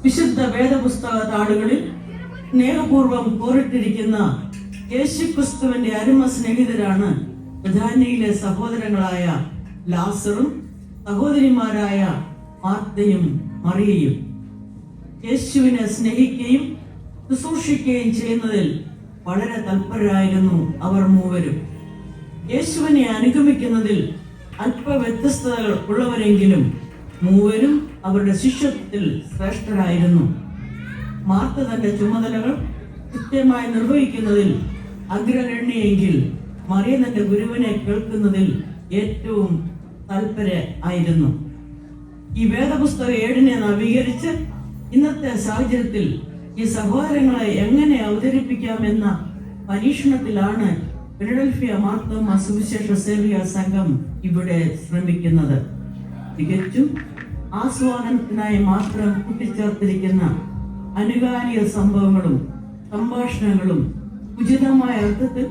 വിശുദ്ധ വേദപുസ്തക താളുകളിൽ സ്നേഹപൂർവം കോറിട്ടിരിക്കുന്ന യേശുക്രിസ്തുവിന്റെ അരുമ സ്നേഹിതരാണ് ബഥാന്യയിലെ സഹോദരങ്ങളായ ലാസറും സഹോദരിമാരായ മാർത്തയും മറിയയും. യേശുവിനെ സ്നേഹിക്കുകയും ശുശ്രൂഷിക്കുകയും ചെയ്യുന്നതിൽ വളരെ തൽപരരായിരുന്നു അവർ മൂവരും. യേശുവിനെ അനുഗമിക്കുന്നതിൽ അല്പ വ്യത്യസ്തതകൾ ഉള്ളവരെങ്കിലും മൂവരും അവരുടെ ശിഷ്യത്വത്തിൽ ശ്രേഷ്ഠരായിരുന്നു. മാർത്ത തന്റെ ചുമതലകൾ കൃത്യമായി നിർവഹിക്കുന്നതിൽ അഗ്രഗണ്യെങ്കിൽ മറിയ തന്റെ ഗുരുവിനെ കേൾക്കുന്നതിൽ ഏറ്റവും തൽപര ആയിരുന്നു. ഈ വേദപുസ്തക 7 നവീകരിച്ച് ഇന്നത്തെ സാഹചര്യത്തിൽ ഈ സഹോദരങ്ങളെ എങ്ങനെ അവതരിപ്പിക്കാമെന്ന പരീക്ഷണത്തിലാണ് ഫിലഡൽഫിയ മാർത്തോമാ സുവിശേഷ സേവിക സംഘം ഇവിടെ ശ്രമിക്കുന്നത്. തികച്ചും ആസ്വാദനത്തിനായി മാത്രം കൂട്ടിച്ചേർത്തിരിക്കുന്ന അനുകാലിക സംഭവങ്ങളും സംഭാഷണങ്ങളും ഉചിതമായ അർത്ഥത്തിൽ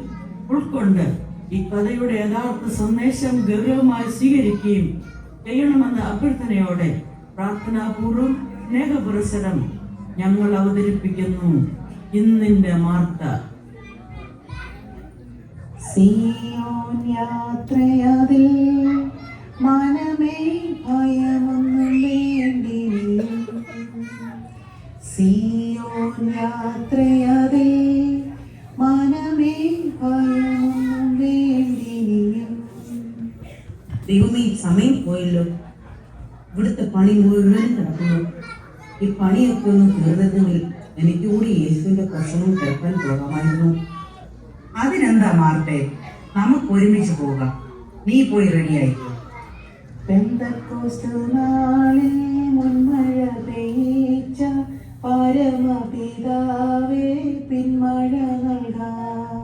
ഉൾക്കൊണ്ട് ഈ കഥയുടെ യഥാർത്ഥ സന്ദേശം ഗൗരവമായി സ്വീകരിക്കുകയും ചെയ്യണമെന്ന അഭ്യർത്ഥനയോടെ പ്രാർത്ഥനാപൂർവം സ്നേഹപുരസരം ഞങ്ങൾ അവതരിപ്പിക്കുന്നു ഇന്നിന്റെ മാർത്ത. സിയോൻ യാത്രയതിൽ മനമേ ഭയമൊന്നും വേണ്ടിയില്ല. സിയോൻ യാത്രയതിൽ മനമേ ഭയമൊന്നും വേണ്ടിയില്ല. ദൈവമേ, സമയം പോയല്ലോ. ഇവിടുത്തെ പണി മുഴുവൻ കിടക്കുന്നു. ഈ പണിയൊക്കെ ഒന്ന് തീർന്നെങ്കിൽ എനിക്ക് കൂടി യേശുവിന്റെ പ്രശ്നവും കേൾക്കാൻ പോകാമായിരുന്നു. അതിനെന്താ മാർട്ടെ, നമുക്ക് ഒരുമിച്ച് പോകാം. നീ പോയി റെഡിയായിക്കോ. പെന്തക്കോസ്തു നാളിൽ മുൻമഴ പെയ്ച്ച പരമപിതാവേ പിന്മഴ നൽകാം.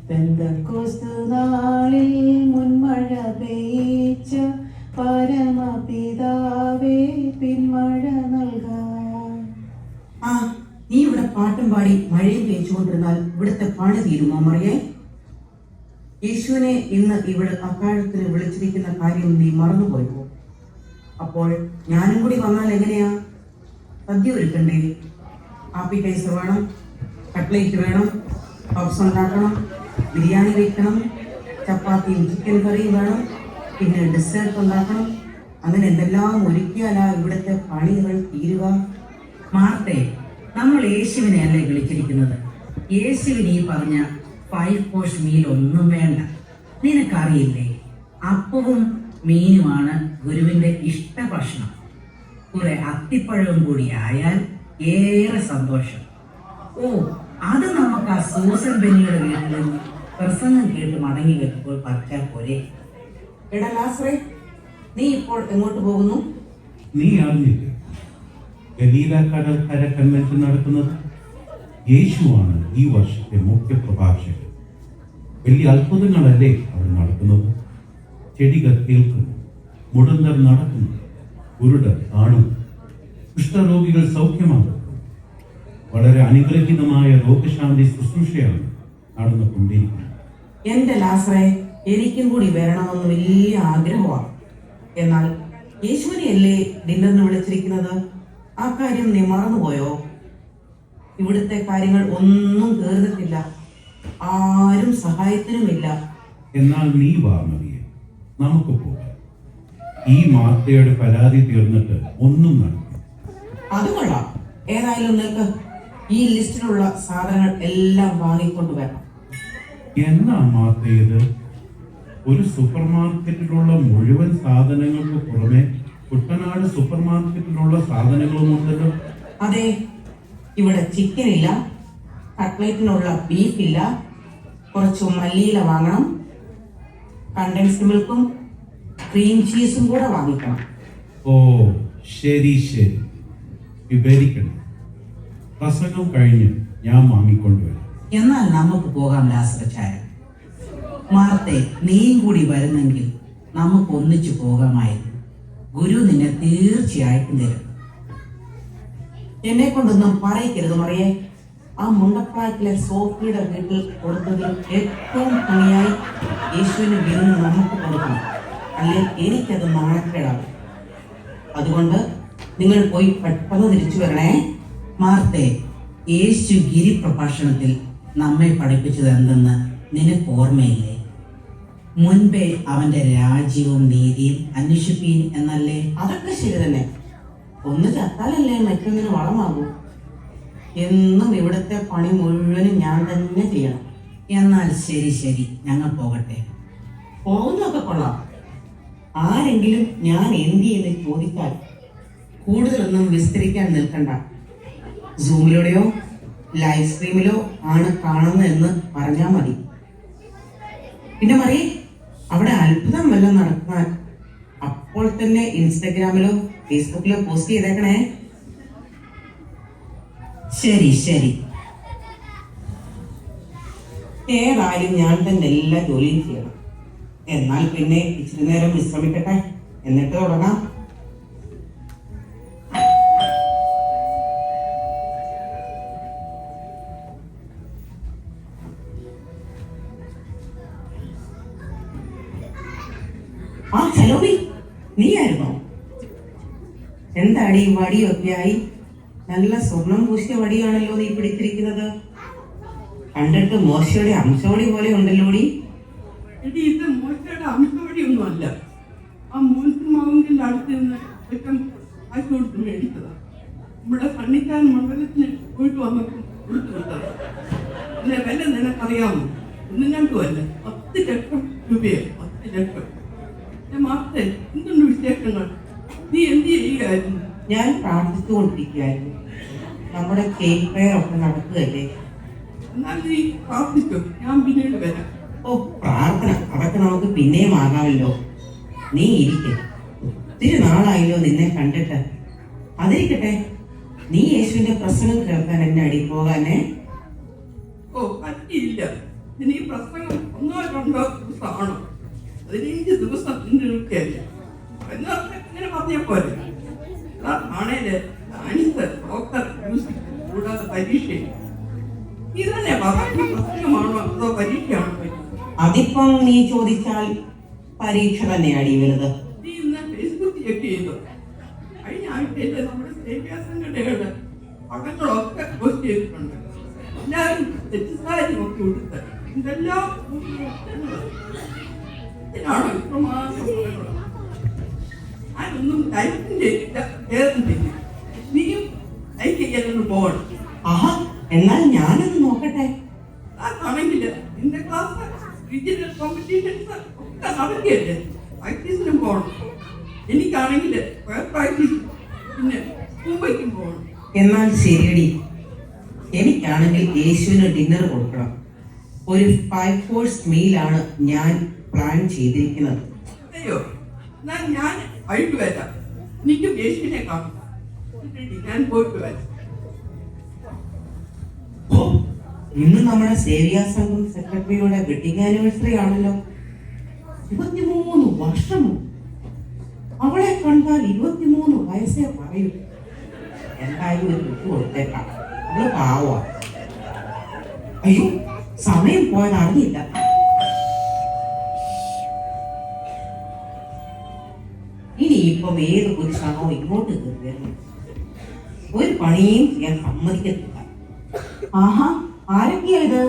പെന്തക്കോസ്തു നാളിൽ മുൻമഴ പെയ്ച്ച പരമപിതാവേ പിന്മഴ നൽകാം. ആ, നീ ഇവിടെ പാട്ടും പാടി മഴയും തേച്ചുകൊണ്ടിരുന്നാൽ ഇവിടുത്തെ പണി തീരുമോ മറിയേ? യേശുവിനെ ഇന്ന് ഇവിടെ അത്താഴത്തിന് വിളിച്ചിരിക്കുന്ന കാര്യം നീ മറന്നുപോയോ? അപ്പോൾ ഞാനും കൂടി വന്നാൽ എങ്ങനെയാ? സദ്യ ഒരുക്കണ്ടേ? ആപ്പിറ്റൈസർ വേണം, കട്ട്ലേറ്റ് വേണം, പപ്സ് ഉണ്ടാക്കണം, ബിരിയാണി വയ്ക്കണം, ചപ്പാത്തിയും ചിക്കൻ കറിയും വേണം, പിന്നെ ഡെസേർട്ട് ഉണ്ടാക്കണം. അങ്ങനെ എന്തെല്ലാം ഒരുക്കിയാലാ ഇവിടുത്തെ പണികൾ തീരുക? മാർട്ടെ, നമ്മൾ യേശുവിനെ അല്ലേ വിളിച്ചിരിക്കുന്നത്. യേശുവിന് ഈ പറഞ്ഞ 5 കോഴ്സ് മീൽ ഒന്നും വേണ്ട. നിനക്കറിയില്ലേ, അപ്പവും മീനുമാണ് ഗുരുവിന്റെ ഇഷ്ടഭക്ഷണം. കുറെ അത്തിപ്പഴവും കൂടി ആയാൽ ഏറെ സന്തോഷം. ഓ, അത് നമുക്ക് ആ സൂസൻ ബെന്നിയുടെ വീട്ടിൽ നിന്ന് പ്രസംഗം കേട്ട് മടങ്ങി വരുമ്പോൾ പറിച്ചാൽ പോരെ. എടാ ലാസറേ, നീ ഇപ്പോൾ എങ്ങോട്ട് പോകുന്നു? നീ അറിഞ്ഞില്ലേ ഗലീല കടൽക്കര കൺവെൻഷൻ നടക്കുന്നത്? യേശുവാണ് ഈ വർഷത്തെ മുഖ്യ പ്രഭാഷകൻ. വലിയ അത്ഭുതങ്ങളല്ലേ അവിടെ നടക്കുന്നത്. ചെടികൾ കേൾക്കുന്നു, മുടന്തർ നടക്കുന്നു, കുരുടർ കാണുന്നു, കുഷ്ഠരോഗികൾ സൗഖ്യമാകുന്നു. വളരെ അനുഗ്രഹീതമായ രോഗശാന്തി ശുശ്രൂഷയാണ് നടന്നുകൊണ്ടിരിക്കുന്നത്. എന്റെ ലാസറേ, എനിക്കും കൂടി വരണമെന്ന് വലിയ ആഗ്രഹമാണ്. എന്നാൽ യേശുവിനെയല്ലേ ഡിന്നറിന് വിളിച്ചിരിക്കുന്നത്? ആ കാര്യം നീ മറന്നുപോയോ? ഇവിടുത്തെ കാര്യങ്ങൾ ഒന്നും തീർന്നിട്ടില്ല, ആരും സഹായത്തിനുമില്ല. എന്നാൽ നീ വാ മറിയേ, നമുക്ക് പോകാം. ഈ മാർത്തയുടെ പരാതി തീർന്നിട്ട് ഒന്നും നടക്കും. അത് കൊള്ളാം. ഏതായാലും നിനക്ക് ഈ ലിസ്റ്റിലുള്ള സാധനങ്ങൾ എല്ലാം വാങ്ങിക്കൊണ്ട് വരണം. എന്നാ മാർത്തയത്? ഒരു സൂപ്പർ മാർക്കറ്റിലുള്ള മുഴുവൻ സാധനങ്ങൾക്ക് പുറമെ കുട്ടനാട് സൂപ്പർ മാർക്കറ്റിലുള്ള സാധനങ്ങളുമുണ്ടല്ലോ. അതെ, ഇവിടെ ചിക്കൻ ഇല്ല, കട്ട്ലേറ്റിനുള്ള ബീഫ് ഇല്ല, കുറച്ച് മല്ലിയില വാങ്ങണം, കണ്ടൻസ്ഡ് മിൽക്കും ക്രീം ചീസും കൂടെ വാങ്ങിക്കണം. ഓ ശരി ശരി, വിവരിക്കണം. പ്രസംഗം കഴിഞ്ഞ് ഞാൻ വാങ്ങിക്കൊണ്ടുവരാം. എന്നാൽ നമുക്ക് പോകാം ലാസറച്ചായ. മാർത്തെ, നീയും കൂടി വരുന്നെങ്കിൽ നമുക്ക് ഒന്നിച്ചു പോകാമായിരുന്നു. ഗുരു നിന്നെ തീർച്ചയായിട്ടും തരും. എന്നെ കൊണ്ടൊന്നും പറയിക്കരുത് മറിയേ. ആ മുണ്ടപ്പാക്കിലെ സോഫിയുടെ വീട്ടിൽ കൊടുത്തതിൽ ഏറ്റവും ഭംഗിയായി യേശുവിന് വിരുന്ന് നമുക്ക് കൊടുക്കണം. അല്ലെങ്കിൽ എനിക്കത് നാണക്കേടാവും. അതുകൊണ്ട് നിങ്ങൾ പോയി പെട്ടെന്ന് തിരിച്ചു വരണേ. മാർത്തേ, യേശു ഗിരിപ്രഭാഷണത്തിൽ നമ്മെ പഠിപ്പിച്ചത് എന്തെന്ന് നിനക്ക് ഓർമ്മയില്ലേ? മുൻപേ അവന്റെ രാജ്യവും നീതിയും അന്വേഷിപ്പീൻ എന്നല്ലേ? അതൊക്കെ ശരി തന്നെ. ഒന്ന് ചത്താലല്ലേ മറ്റൊന്നിന് വളമാകൂ. എന്നും ഇവിടുത്തെ പണി മുഴുവനും ഞാൻ തന്നെ ചെയ്യണം. എന്നാൽ ശരി ശരി, ഞങ്ങൾ പോകട്ടെ. പോകുന്നതൊക്കെ കൊള്ളാം. ആരെങ്കിലും ഞാൻ എന്ത് എന്ന് ചോദിച്ചാൽ കൂടുതലൊന്നും വിസ്തരിക്കാൻ നിൽക്കണ്ട. സൂമിലൂടെയോ ലൈവ് സ്ട്രീമിലോ ആണ് കാണുന്നതെന്ന് പറഞ്ഞാൽ മതി. പിന്നെ മറിയേ, അവിടെ അത്ഭുതം വല്ലതും നടന്നാൽ അപ്പോൾ തന്നെ ഇൻസ്റ്റഗ്രാമിലോ ഫേസ്ബുക്കിലോ പോസ്റ്റ് ചെയ്തേക്കണേ. ശരി ശരി. ഏതായാലും ഞാൻ തന്നെ എല്ലാ ജോലിയും ചെയ്യണം. എന്നാൽ പിന്നെ ഇച്ചിരി നേരം വിശ്രമിക്കട്ടെ, എന്നിട്ട് തുടങ്ങാം. ആ സലോമി, നീയായിരുന്നോ? എന്താടി വടിയൊക്കെ ആയി? നല്ല സ്വർണം പൂശിയ വടിയാണല്ലോ നീ പിടിച്ചിരിക്കുന്നത്. കണ്ടിട്ട് മോശയുടെ അംശോടി പോലെ ഉണ്ടല്ലോടി. എടി, ഇത് മോശയുടെ അംശവടിയൊന്നും അല്ല. ആ മോശമാവിന്റെ അടുത്ത് നിന്ന് ഏറ്റവും കാശ് കൊടുത്ത് മേടിച്ചതാ. നമ്മുടെ സണ്ണിക്കാൻ മണ്ഡലത്തിന് പോയിട്ട് വന്നപ്പോൾ കൊടുത്തു വിട്ടത്. പിന്നെ വില നിനക്കറിയാമോ? ഒന്നിനും അല്ല, 10 ലക്ഷം രൂപയോ. 10 ലക്ഷം. മാസേ, എന്തുണ്ട് വിശേഷങ്ങൾ? നീ എന്ത് ചെയ്യുകയായിരുന്നു? ഞാൻ പ്രാർത്ഥിച്ചുകൊണ്ടിരിക്കുകയായിരുന്നു. നമ്മുടെ കേക്ക് ഫെയർ ഒക്കെ നടക്കുകയല്ലേ. എന്നാൽ നീ പ്രാർത്ഥിച്ചോ, ഞാൻ പിന്നീട് വരാം. ഓ, പ്രാർത്ഥന അതൊക്കെ നമുക്ക് പിന്നെയും ആകാമല്ലോ. നീ ഇരിക്കെ, ഒത്തിരി നാളായല്ലോ നിന്നെ കണ്ടിട്ട്. അതിരിക്കട്ടെ, നീ യേശുവിന്റെ പ്രസംഗം കേൾക്കാൻ എന്നെ അടി പോകാനേ? ഓ, പറ്റിയില്ല. ഇനി ഈ പ്രസംഗം 1-2 ദിവസമാണോ? 15 ദിവസം നിൽക്കുകയല്ല. എന്നാ ഇങ്ങനെ പറഞ്ഞ പോലെ ആണേല് ഡാൻസ്, ഡോക്ടർ, മ്യൂസിക് കൂടാതെ പരീക്ഷയും. ഇതന്നെ പറഞ്ഞു, പ്രസംഗമാണോ അതോ പരീക്ഷയാണോ? അതിപ്പം നീ ചോദിച്ചാൽ പരീക്ഷ തന്നെയാടി വലുത്. നീ ഇന്ന് ഫേസ്ബുക്ക് ചെക്ക് ചെയ്തു? കഴിഞ്ഞ ആഴ്ചയിലെ നമ്മുടെ സേവ്യാസംഘടനയുടെ പടങ്ങളൊക്കെ പോസ്റ്റ് ചെയ്തിട്ടുണ്ട്. എല്ലാവരും തെറ്റിദ്ധാരണ ഒക്കെ കൊടുത്ത് എന്തെല്ലാം ഇതിനാണോ ഇത്രമാത്രം പടങ്ങൾ? ഞാനൊന്നും ടൈപ്പും ചെയ്തില്ല, ഏതും ചെയ്തില്ല. നീയും ടൈപ്പ് ചെയ്യാനൊന്ന് പോകണം. ആഹാ, എന്നാൽ ഞാനത് നോക്കട്ടെ. അതാണെങ്കിൽ നിന്റെ ക്ലാസ് റീജിയണൽ കോമ്പറ്റീഷൻസ് ഒക്കെ നടക്കുകയല്ലേ, പ്രാക്ടീസിനും പോകണം. എനിക്കാണെങ്കിൽ പ്രാക്ടീസ് പിന്നെ മുംബൈക്കും പോകണം. എന്നാൽ ശരിയടി, എനിക്കാണെങ്കിൽ യേശുവിന് ഡിന്നർ കൊടുക്കണം. ഒരു 5 course മീലാണ് ഞാൻ പ്ലാൻ ചെയ്തിരിക്കുന്നത്. അയ്യോ, എന്നാൽ ഞാൻ വൈകിട്ട് വരാം. എനിക്ക് യേശുവിനെ കാണാം. ഞാൻ പോയിട്ട് വരാം. ഓ, ഇന്ന് നമ്മുടെ സേവിയാ സംഘം സെക്രട്ടറിയുടെ വെഡിങ് ആനിവേഴ്സറി ആണല്ലോ. 23 വർഷമോ? അവളെ കണ്ടാൽ 23 വയസ്സേ പറയൂ. എന്തായാലും ഒരു കുട്ടി കൊടുത്തേക്കാം. അവള് പാവാ. അയ്യോ, സമയം പോയത് അറിയില്ല. ഇനിയിപ്പം ഏത് പുരുഷാണോ ഇങ്ങോട്ട് കയറിയത്? ഒരു പണിയും ഞാൻ സമ്മതിക്കത്തില്ല. ആഹാ, ആരൊക്കെയാ ഇത്?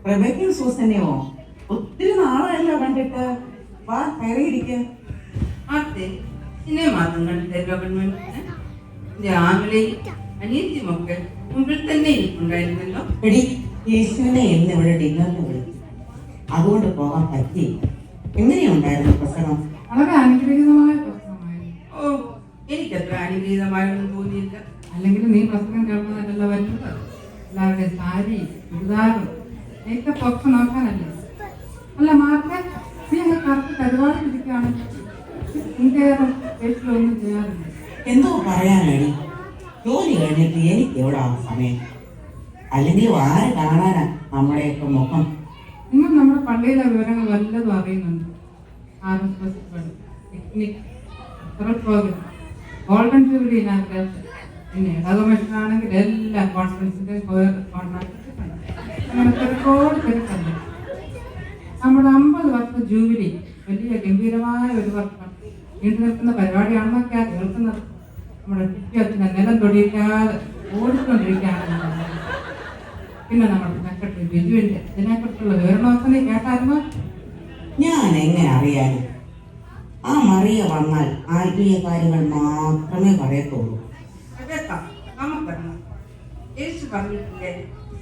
പ്രഭയ്ക്കും സൂസനെയോ? ഒത്തിരി നാളായല്ലോ കണ്ടിട്ട്. വാ, കയറിയിരിക്ക. അതെ, ഇതിനെ മാത്രം കണ്ടിട്ടല്ലോ ഗവൺമെന്റ്. രാവിലെ അനിയത്തിമൊക്കെ മുമ്പിൽ തന്നെ ഇരിപ്പുണ്ടായിരുന്നല്ലോ. എടി, യേശുവിനെ എന്ന് ഇവിടെ ഡിന്നറിന് വിളിച്ചു. അതുകൊണ്ട് പോകാൻ പറ്റിയില്ല. എങ്ങനെയുണ്ടായിരുന്നു പ്രസംഗം? വളരെ അനുഗ്രഹീതമായ പ്രസംഗമായിരുന്നു. ഓ, എനിക്കത്ര അനുഗ്രഹീതമായൊന്നും തോന്നിയില്ല. അല്ലെങ്കിൽ നീ പ്രസംഗം കേൾക്കുന്നതല്ല വരുന്നത്. എല്ലാവരുടെയും സാരി, ചുരിദാറും മേക്കപ്പ് ഒക്കെ നോക്കാനല്ലേ. അല്ല മാത്രമേ നീ അങ്ങ് കറുത്ത് പരിപാടി ഇരിക്കുകയാണെങ്കിൽ ഇന്ത്യയിലും വീട്ടിലൊന്നും ചെയ്യാറില്ല. എന്തോ പറയാനാണ്? ജോലി കഴിഞ്ഞിട്ട് എനിക്ക് എവിടെ സമയം? അല്ലെങ്കിൽ ആരെ കാണാനാ നമ്മുടെയൊക്കെ മുഖം? നിങ്ങൾ നമ്മുടെ പള്ളിയിലെ വിവരങ്ങൾ വല്ലതും അറിയുന്നുണ്ട്. RSS picnic, programme, golden jubilee inauguration, പിന്നെ ഇടകമിഷനാണെങ്കിൽ എല്ലാ കോൺഫറൻസിന്റെയും കോൺട്രാക്ട് അങ്ങനെ തിരക്കല്ലേ. നമ്മുടെ 50 വർഷ ജൂബിലി വലിയ ഗംഭീരമായ ഒരു വർഷം നീണ്ടു നിൽക്കുന്ന പരിപാടിയാണെന്നൊക്കെയാണ് കേൾക്കുന്നത്. നമ്മുടെ ടിക്കറ്റിനെ നിലം തൊടിയിക്കാതെ ഓടിക്കൊണ്ടിരിക്കുകയാണ്. പിന്നെ നമ്മുടെ സെക്രട്ടറി ബിജുവിന്റെ ഇതിനെക്കുറിച്ചുള്ള വിവരണമൊക്കെ നീ കേട്ടായിരുന്നോ? ഞാൻ എങ്ങനെ അറിയാനും? ആ മറിയ വന്നാൽ ആത്മീയ കാര്യങ്ങൾ മാത്രമേ പറയത്തുള്ളൂ. കേൾക്കാം, നമുക്കറിയാം. യേശു പറഞ്ഞിട്ടില്ലേ,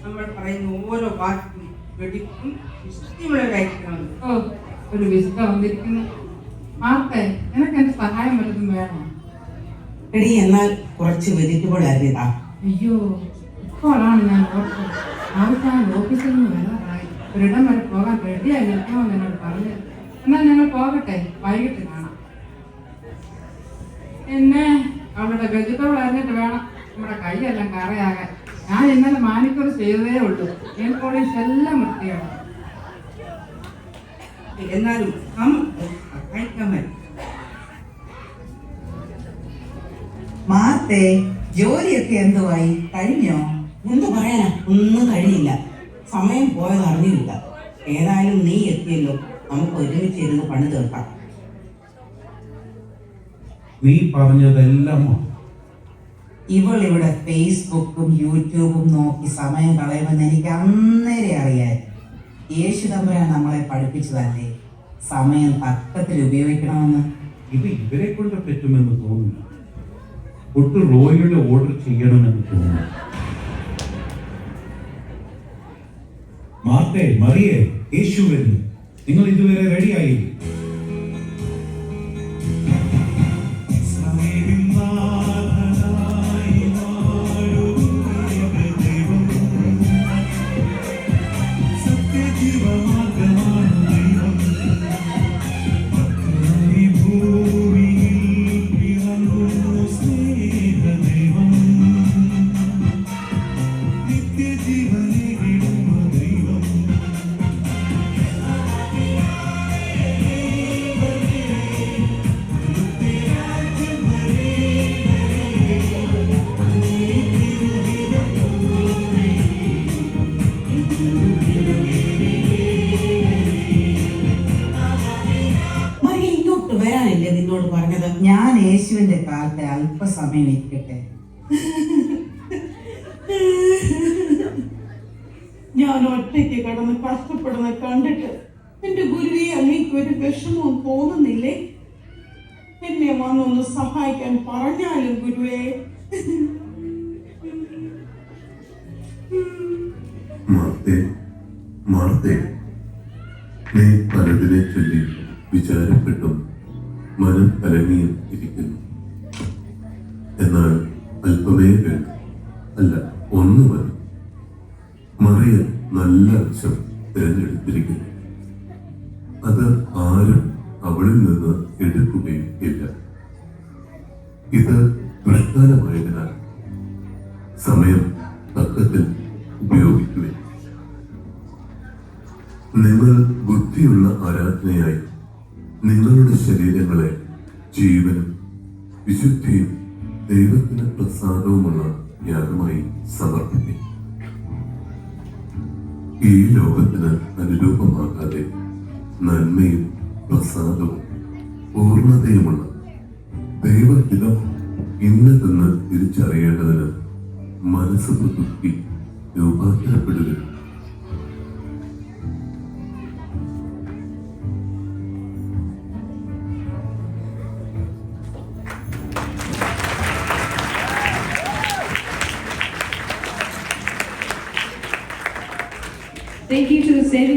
നമ്മൾ പറയുന്ന ഓരോ വാക്കും വെടിപ്പും വിശുദ്ധിയുള്ളതായിരിക്കണം. ഓ, ഒരു വിശുദ്ധ വന്നിരിക്കുന്നു. മാർത്തേ, നിനക്ക് എന്റെ സഹായം വല്ലതും വേണോ? എടി, എന്നാൽ കുറച്ച് വെജിറ്റബിൾ അരിഞ്ഞതാ. അയ്യോ, ഇപ്പോഴാണ് ഞാൻ ഓർത്തത്. ആവശ്യമായ ഓഫീസിൽ നിന്ന് വരാറായി. ഒരിടം വരെ പോകാൻ റെഡിയായി നിൽക്കണമെന്ന് എന്നോട് പറഞ്ഞു. എന്നാൽ ഞങ്ങൾ പോകട്ടെ, വൈകിട്ട് കാണാം. എന്നെ അവളുടെ വെജിറ്റബിൾ അറിഞ്ഞിട്ട് വേണം നമ്മുടെ കൈയെല്ലാം കറയാകാൻ. ഞാൻ ഇന്നലെ മാനിക്കൂർ ചെയ്തതേ ഉള്ളൂ. ഞാൻ പോളീഷ് എല്ലാം വൃത്തിയാണ്. എന്നാലും നമുക്ക് സഹായിക്കാൻ പറ്റും. മാത്തേ, ജോലിയൊക്കെ എന്തുവായി? കഴിഞ്ഞോ? എന്ത് പറയാനാ, ഒന്നും കഴിഞ്ഞില്ല. സമയം പോയത് അറിഞ്ഞില്ല. ഏതായാലും നീ എത്തിയല്ലോ, നമുക്ക് ഒരുമിച്ചിരുന്ന് പണി തീർക്കാം. നീ പറഞ്ഞതെല്ലാം ഇവൾ ഇവിടെ ഫേസ്ബുക്കും യൂട്യൂബും നോക്കി സമയം കളയുമെന്ന് എനിക്ക് അന്നേരെ അറിയാൻ. യേശു തമ്പുരാൻ നമ്മളെ പഠിപ്പിച്ചതല്ലേ സമയം തക്കത്തിൽ ഉപയോഗിക്കണമെന്ന്. ഇത് ഇവരെ കൊണ്ട് പറ്റുമെന്ന് തോന്നുന്നു. ഒട്ട് റോയിയുടെ ഓർഡർ ചെയ്യണമെന്ന് തോന്നുന്നു. മാർത്തേ, മറിയേ, യേശു വരുന്നു. നിങ്ങൾ ഇതുവരെ റെഡിയായില്ലേ? വരാനല്ലേ നിന്നോട് പറഞ്ഞത്? ഞാൻ യേശുവിന്റെ കാലത്ത് അല്പസമയം ഇരിക്കട്ടെ. ഞാൻ ഒറ്റയ്ക്ക് കിടന്ന് കഷ്ടപ്പെടുന്ന കണ്ടിട്ട് എന്റെ ഗുരുവെ അങ്ങേക്ക് ഒരു വിഷമവും തോന്നുന്നില്ലേ? എന്നെ വന്നൊന്ന് സഹായിക്കാൻ പറഞ്ഞാലും ഗുരുവേ. മാർത്തേ, നീ പലതിനെ ചൊല്ലി വിചാരപ്പെട്ടും മനം കലങ്ങിയും ഇരിക്കുന്നു. എന്നാൽ അല്പമേ വേണം, അല്ല ഒന്ന് മതി. മറിയ നല്ല അംശം തിരഞ്ഞെടുത്തിരിക്കുന്നു. അത് ആരും അവളിൽ നിന്ന് എടുക്കുകയും ഇല്ല. ഇത് പ്രധാനമായതിനാൽ സമയം തക്കത്തിൽ ഉപയോഗിക്കുകയും നിങ്ങൾ ബുദ്ധിയുള്ള ആരാധനയായി നിങ്ങളുടെ ശരീരങ്ങളെ ജീവനും വിശുദ്ധിയും ദൈവത്തിന് പ്രസാദവുമുള്ള യാഗമായി സമർപ്പിക്കും. ഈ ലോകത്തിന് അനുരൂപമാകാതെ നന്മയും പ്രസാദവും പൂർണ്ണതയുമുള്ള ദൈവഹിതം ഇന്നതെന്ന് തിരിച്ചറിയേണ്ടതിന് മനസ്സ് പുതുക്കി രൂപാന്തരപ്പെടുക. Thank you to the Saving